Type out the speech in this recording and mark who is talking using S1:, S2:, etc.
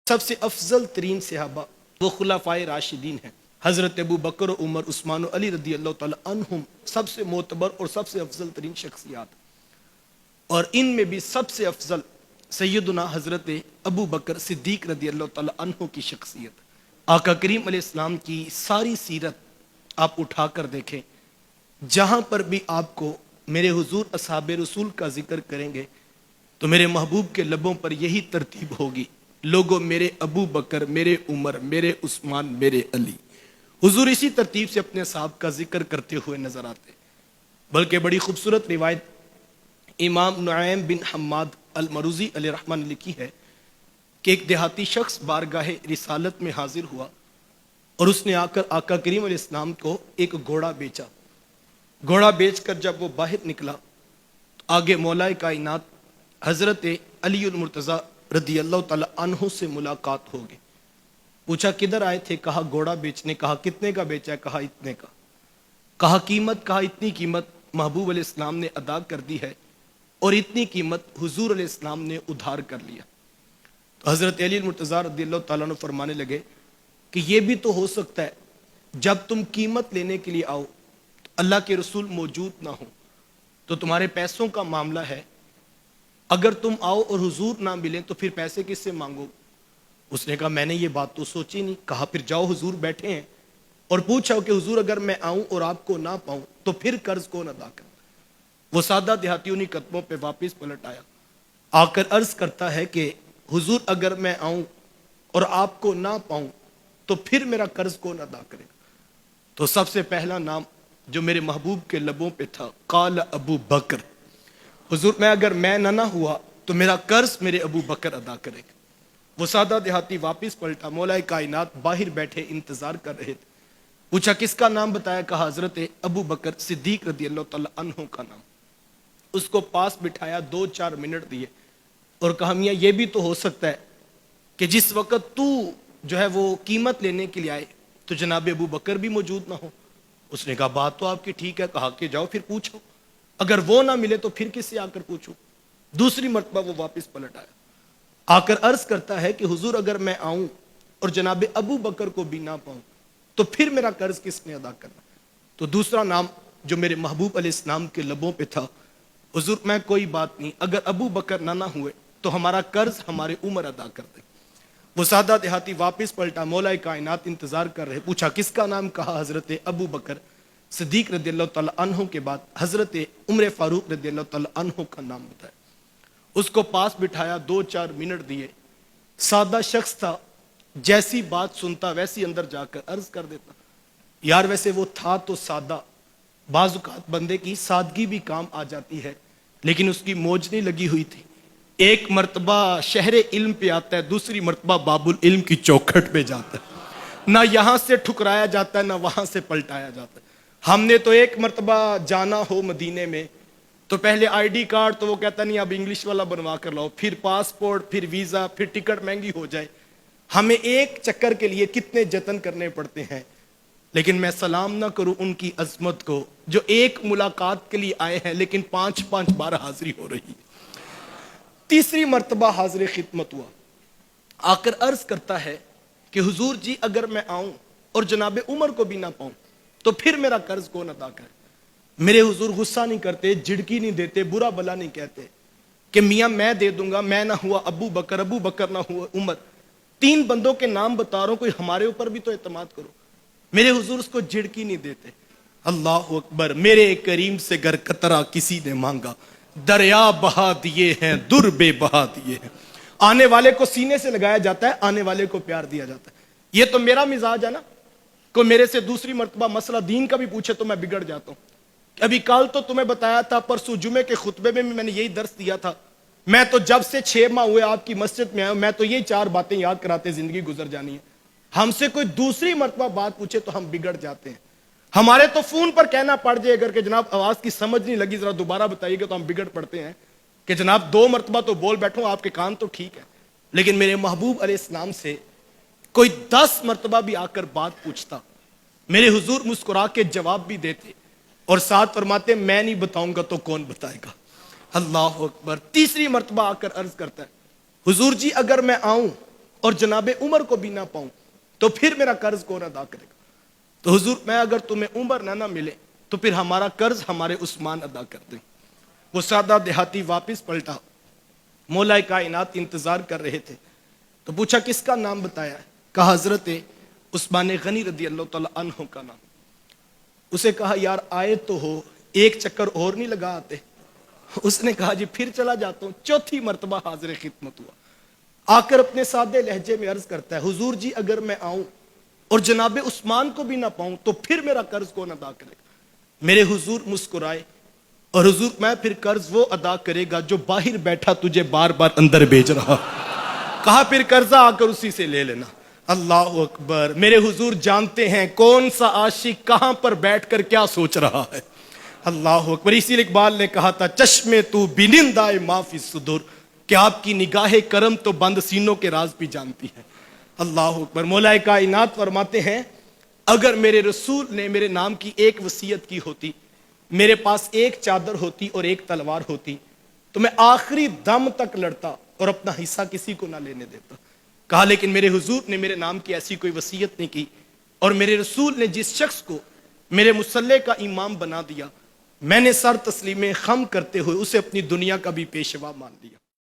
S1: سب سے افضل ترین صحابہ وہ خلفائے راشدین ہیں، حضرت ابو بکر و عمر عثمان و علی رضی اللہ تعالی عنہم سب سے معتبر اور سب سے افضل ترین شخصیات، اور ان میں بھی سب سے افضل سیدنا حضرت ابو بکر صدیق رضی اللہ تعالی عنہ کی شخصیت۔ آقا کریم علیہ السلام کی ساری سیرت آپ اٹھا کر دیکھیں، جہاں پر بھی آپ کو میرے حضور اصحاب رسول کا ذکر کریں گے تو میرے محبوب کے لبوں پر یہی ترتیب ہوگی، لوگوں میرے ابو بکر، میرے عمر، میرے عثمان، میرے علی۔ حضور اسی ترتیب سے اپنے صاحب کا ذکر کرتے ہوئے نظر آتے، بلکہ بڑی خوبصورت روایت امام نعیم بن حماد المروزی علیہ رحمہ نے لکھی ہے کہ ایک دیہاتی شخص بارگاہ رسالت میں حاضر ہوا اور اس نے آ کر آقا کریم علیہ السلام کو ایک گھوڑا بیچا۔ گھوڑا بیچ کر جب وہ باہر نکلا تو آگے مولا کائنات حضرت علی المرتضیٰ رضی اللہ تعالی عنہ سے ملاقات ہوگی۔ پوچھا کدھر آئے تھے؟ کہا گھوڑا بیچنے۔ کہا کتنے کا بیچا ہے؟ کہا اتنے کا۔ کہا قیمت؟ کہا اتنی قیمت محبوب علیہ السلام نے ادا کر دی ہے اور اتنی قیمت حضور علیہ السلام نے ادھار کر لیا۔ تو حضرت علی المرتضیٰ رضی اللہ تعالیٰ عنہ فرمانے لگے کہ یہ بھی تو ہو سکتا ہے جب تم قیمت لینے کے لیے آؤ تو اللہ کے رسول موجود نہ ہو، تو تمہارے پیسوں کا معاملہ ہے، اگر تم آؤ اور حضور نہ ملیں تو پھر پیسے کس سے مانگو؟ اس نے کہا میں نے یہ بات تو سوچی نہیں۔ کہا پھر جاؤ، حضور بیٹھے ہیں، اور پوچھا کہ حضور اگر میں آؤں اور آپ کو نہ پاؤں تو پھر قرض کون ادا کرے؟ وہ سادہ دیہاتی انہی قدموں پہ واپس پلٹ آیا، آ کر عرض کرتا ہے کہ حضور اگر میں آؤں اور آپ کو نہ پاؤں تو پھر میرا قرض کون ادا کرے گا؟ تو سب سے پہلا نام جو میرے محبوب کے لبوں پہ تھا، قال ابو بکر، حضور اگر میں نہ ہوا تو میرا قرض میرے ابو بکر ادا کرے گا۔ وہ سادہ دیہاتی واپس پلٹا، مولا کائنات باہر بیٹھے انتظار کر رہے تھے۔ پوچھا کس کا نام بتایا؟ کہا حضرت ابو بکر صدیق رضی اللہ تعالی عنہ کا نام۔ اس کو پاس بٹھایا، 2-4 منٹ دیے اور کہا میاں یہ بھی تو ہو سکتا ہے کہ جس وقت تو جو ہے وہ قیمت لینے کے لیے آئے تو جناب ابو بکر بھی موجود نہ ہو۔ اس نے کہا بات تو آپ کی ٹھیک ہے۔ کہا کہ جاؤ پھر پوچھو، اگر وہ نہ ملے تو پھر کس سے آ کر پوچھو؟ دوسری مرتبہ وہ واپس پلٹ آیا، آ کر عرض کرتا ہے کہ حضور اگر میں آؤں اور جناب ابو بکر کو بھی نہ پاؤں تو پھر میرا قرض کس نے ادا کرنا؟ تو دوسرا نام جو میرے محبوب علیہ السلام کے لبوں پہ تھا، حضور میں کوئی بات نہیں، اگر ابو بکر نہ ہوئے تو ہمارا قرض ہمارے عمر ادا کر دے۔ وہ سادہ دیہاتی واپس پلٹا، مولا کائنات انتظار کر رہے۔ پوچھا کس کا نام؟ کہا حضرت ابو بکر صدیق رضی اللہ تعالی عنہ کے بعد حضرت عمر فاروق رضی اللہ تعالی عنہ کا نام بتایا۔ اس کو پاس بٹھایا، 2-4 منٹ دیے۔ سادہ شخص تھا، جیسی بات سنتا ویسی اندر جا کر عرض کر دیتا۔ یار ویسے وہ تھا تو سادہ، بعض اوقات بندے کی سادگی بھی کام آ جاتی ہے، لیکن اس کی موج نہیں لگی ہوئی تھی۔ ایک مرتبہ شہر علم پہ آتا ہے، دوسری مرتبہ باب العلم کی چوکھٹ پہ جاتا ہے، نہ یہاں سے ٹھکرایا جاتا ہے نہ وہاں سے پلٹایا جاتا ہے۔ ہم نے تو ایک مرتبہ جانا ہو مدینے میں تو پہلے آئی ڈی کارڈ تو وہ کہتا نہیں اب انگلش والا بنوا کر لاؤ، پھر پاسپورٹ، پھر ویزا، پھر ٹکٹ مہنگی ہو جائے۔ ہمیں ایک چکر کے لیے کتنے جتن کرنے پڑتے ہیں، لیکن میں سلام نہ کروں ان کی عظمت کو جو ایک ملاقات کے لیے آئے ہیں لیکن 5 بار حاضری ہو رہی ہے۔ تیسری مرتبہ حاضر خدمت ہوا، آ کر عرض کرتا ہے کہ حضور جی اگر میں آؤں اور جناب عمر کو بھی نہ پاؤں تو پھر میرا قرض کون ادا کرے؟ میرے حضور غصہ نہیں کرتے، جھڑکی نہیں دیتے، برا بلا نہیں کہتے کہ میاں میں دے دوں گا، میں نہ ہوا ابو بکر نہ ہوا عمر، 3 بندوں کے نام بتا رہا ہوں، کوئی ہمارے اوپر بھی تو اعتماد کرو۔ میرے حضور اس کو جھڑکی نہیں دیتے۔ اللہ اکبر، میرے کریم سے گر قطرہ کسی نے مانگا، دریا بہا دیے ہیں، در بے بہا دیے ہیں۔ آنے والے کو سینے سے لگایا جاتا ہے، آنے والے کو پیار دیا جاتا ہے۔ یہ تو میرا مزاج ہے نا، کوئی میرے سے دوسری مرتبہ مسئلہ دین کا بھی پوچھے تو میں بگڑ جاتا ہوں۔ ابھی کل تو تمہیں بتایا تھا، پرسوں جمعے کے خطبے میں بھی میں نے یہی درس دیا تھا، میں تو جب سے 6 ماہ ہوئے آپ کی مسجد میں آیا ہوں، میں تو یہی 4 باتیں یاد کراتے زندگی گزر جانی ہے۔ ہم سے کوئی دوسری مرتبہ بات پوچھے تو ہم بگڑ جاتے ہیں۔ ہمارے تو فون پر کہنا پڑ جائے اگر کہ جناب آواز کی سمجھ نہیں لگی ذرا دوبارہ بتائیے گا، تو ہم بگڑ پڑتے ہیں کہ جناب 2 مرتبہ تو بول بیٹھوں، آپ کے کان تو ٹھیک ہے۔ لیکن میرے محبوب علیہ السلام سے کوئی 10 مرتبہ بھی آ کر بات پوچھتا، میرے حضور مسکرا کے جواب بھی دیتے اور ساتھ فرماتے میں نہیں بتاؤں گا تو کون بتائے گا۔ اللہ اکبر۔ تیسری مرتبہ آ کر عرض کرتا ہے حضور جی اگر میں آؤں اور جناب عمر کو بھی نہ پاؤں تو پھر میرا قرض کون ادا کرے گا؟ تو حضور میں اگر تمہیں عمر نہ ملے تو پھر ہمارا قرض ہمارے عثمان ادا کر دیں۔ وہ سادہ دیہاتی واپس پلٹا، مولا کائنات انتظار کر رہے تھے، تو پوچھا کس کا نام بتایا ہے؟ کہا حضرت عثمان غنی رضی اللہ تعالی عنہ کا نام۔ اسے کہا یار آئے تو ہو، ایک چکر اور نہیں لگا آتے؟ اس نے کہا جی پھر چلا جاتا ہوں۔ چوتھی مرتبہ حاضر خدمت ہوا، آ کر اپنے سادے لہجے میں عرض کرتا ہے حضور جی اگر میں آؤں اور جناب عثمان کو بھی نہ پاؤں تو پھر میرا قرض کون ادا کرے گا؟ میرے حضور مسکرائے اور حضور میں پھر قرض وہ ادا کرے گا جو باہر بیٹھا تجھے بار بار اندر بھیج رہا۔ کہا پھر قرضہ آ کر اسی سے لے لینا۔ اللہ اکبر، میرے حضور جانتے ہیں کون سا عاشق کہاں پر بیٹھ کر کیا سوچ رہا ہے۔ اللہ اکبر، اسی لیے اقبال نے کہا تھا چشمے تو بینندائے ما فی الصدور، کہ آپ کی نگاہ کرم تو بند سینوں کے راز بھی جانتی ہے۔ اللہ اکبر، مولا کائنات فرماتے ہیں اگر میرے رسول نے میرے نام کی ایک وصیت کی ہوتی، میرے پاس ایک چادر ہوتی اور ایک تلوار ہوتی، تو میں آخری دم تک لڑتا اور اپنا حصہ کسی کو نہ لینے دیتا۔ کہا لیکن میرے حضور نے میرے نام کی ایسی کوئی وصیت نہیں کی، اور میرے رسول نے جس شخص کو میرے مصلے کا امام بنا دیا، میں نے سر تسلیم خم کرتے ہوئے اسے اپنی دنیا کا بھی پیشوا مان لیا۔